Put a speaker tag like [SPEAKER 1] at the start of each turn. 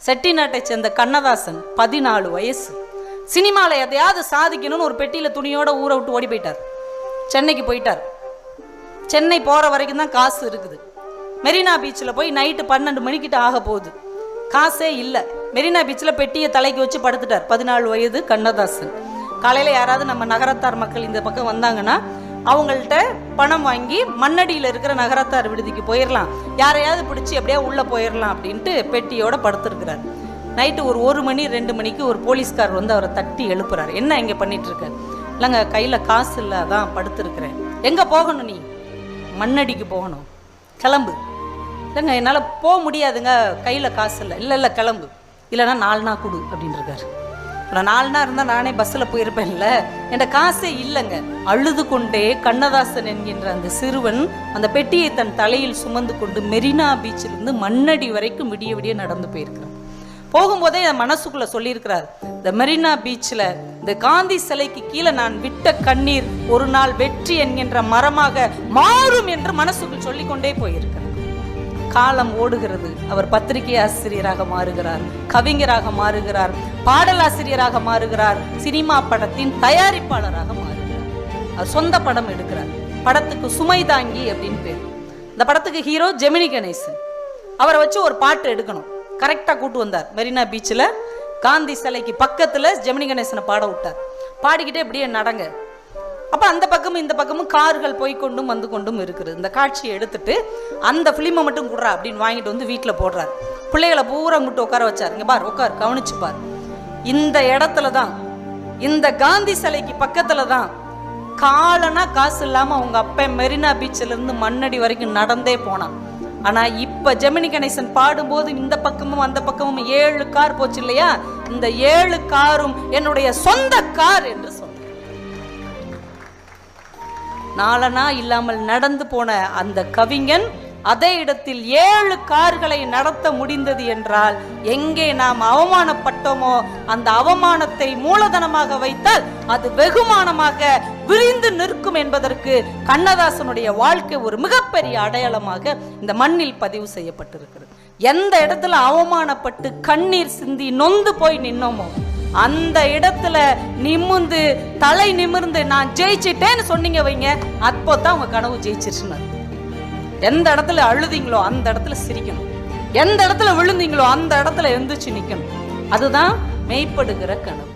[SPEAKER 1] செட்டிநாட்டை சேர்ந்த கண்ணதாசன், 14 வயசு. சினிமாவில் எதையாவது சாதிக்கணும்னு ஒரு பெட்டியில் துணியோட ஊரை விட்டு ஓடி போயிட்டார். சென்னைக்கு போயிட்டார். சென்னை போகிற வரைக்கும் தான் காசு இருக்குது. மெரினா பீச்சில் போய் நைட்டு 12 மணிக்கிட்ட ஆக போகுது. காசே இல்லை. மெரினா பீச்சில் பெட்டியை தலைக்கு வச்சு படுத்துட்டார். 14 வயது கண்ணதாசன். காலையில் யாராவது நம்ம நகரத்தார் மக்கள் இந்த பக்கம் வந்தாங்கன்னா அவங்கள்ட்ட பணம் வாங்கி மண்ணடியில் இருக்கிற நகரத்தார் விடுதிக்கு போயிடலாம், யாரையாவது பிடிச்சி அப்படியே உள்ளே போயிடலாம் அப்படின்ட்டு பெட்டியோட படுத்துருக்கிறார். நைட்டு ஒரு 1 மணி 2 மணிக்கு ஒரு போலீஸ்கார் வந்து அவரை தட்டி எழுப்புறாரு. என்ன இங்கே பண்ணிட்டு இருக்க? இல்லைங்க, கையில் காசு இல்லை, அதான் படுத்துருக்கிறேன். எங்கே போகணும்? நீ மண்ணடிக்கு போகணும், கிளம்பு. இல்லைங்க, என்னால் போக முடியாதுங்க, கையில் காசு இல்லை. இல்லை கிளம்பு, இல்லைன்னா 4 நாள் கொடு அப்படின்னு இருக்காரு. நான் 4 நாள் இருந்தால் நானே பஸ்ஸில் போயிருப்பேன்ல, என்கிட்ட காசே இல்லைங்க. அழுது கொண்டே கண்ணதாசன் என்கின்ற அந்த சிறுவன் அந்த பெட்டியை தன் தலையில் சுமந்து கொண்டு மெரினா பீச்சிலிருந்து மண்ணடி வரைக்கும் விடிய விடிய நடந்து போயிருக்கிறார். போகும்போதே என் மனசுக்குள்ள சொல்லியிருக்கிறார், இந்த மெரினா பீச்சில் இந்த காந்தி சிலைக்கு கீழே நான் விட்ட கண்ணீர் ஒரு நாள் வெற்றி என்கின்ற மரமாக மாறும் என்று மனசுக்குள் சொல்லிக்கொண்டே போயிருக்கிறார். காலம் ஓடுகிறது. அவர் பத்திரிகை ஆசிரியராக மாறுகிறார், கவிஞராக மாறுகிறார், பாடலாசிரியராக மாறுகிறார், சினிமா படத்தின் தயாரிப்பாளராக மாறுகிறார். அவர் சொந்த படம் எடுக்கிறார். படத்துக்கு சுமை தாங்கி அப்படின்னு பேர். இந்த படத்துக்கு ஹீரோ ஜெமினி கணேசன். அவரை வச்சு ஒரு பாட்டு எடுக்கணும். கரெக்டாக கூட்டு வந்தார். மெரினா பீச்சில் காந்தி சிலைக்கு பக்கத்தில் ஜெமினி கணேசனை பாட விட்டார். பாடிக்கிட்டே இப்படியே நடங்க. அப்போ அந்த பக்கமும் இந்த பக்கமும் கார்கள் போய்கொண்டும் வந்து கொண்டும் இருக்குது. இந்த காட்சியை எடுத்துட்டு அந்த ஃபிலிமை மட்டும் கொடுறா அப்படின்னு வாங்கிட்டு வந்து வீட்டில் போடுறார். பிள்ளைகளை பூரா முட்டு உட்கார வச்சார். இங்கே பார், உட்கார், கவனிச்சு பார். இந்த இடத்துல தான், இந்த காந்தி சிலைக்கு பக்கத்தில் தான் காலனா காசு இல்லாமல் அவங்க அப்பா மெரினா பீச்சிலிருந்து மண்ணடி வரைக்கும் நடந்தே போனான். ஆனால் இப்போ ஜெமினி கணேசன் பாடும்போது இந்த பக்கமும் அந்த பக்கமும் 7 கார் போச்சு இல்லையா? இந்த 7 காரும் என்னுடைய சொந்த கார் என்று சொன்னார். நாளனா இல்லாமல் நடந்து போன அந்த கவிஞன் அதே இடத்தில் 7 கார்களை நடத்த முடிந்தது என்றால், எங்கே நாம் அவமானப்பட்டோமோ அந்த அவமானத்தை மூலதனமாக வைத்தால் அது வெகுமானமாக விரிந்து நிற்கும் என்பதற்கு கண்ணதாசனுடைய வாழ்க்கை ஒரு மிகப்பெரிய அடையாளமாக இந்த மண்ணில் பதிவு செய்யப்பட்டிருக்கிறது. எந்த இடத்துல அவமானப்பட்டு கண்ணீர் சிந்தி நொந்து போய் நின்னோமோ அந்த இடத்துல நிமிர்ந்து தலை நிமிர்ந்து நான் ஜெயிச்சிட்டேன்னு சொன்னீங்க வைங்க, அப்போதான் உங்க கனவு ஜெயிச்சிருச்சுன்னு. எந்த இடத்துல அழுதீங்களோ அந்த இடத்துல சிரிக்கணும், எந்த இடத்துல விழுந்தீங்களோ அந்த இடத்துல எந்திரிச்சு நிக்கணும். அதுதான் மெய்ப்படுகிற கனவு.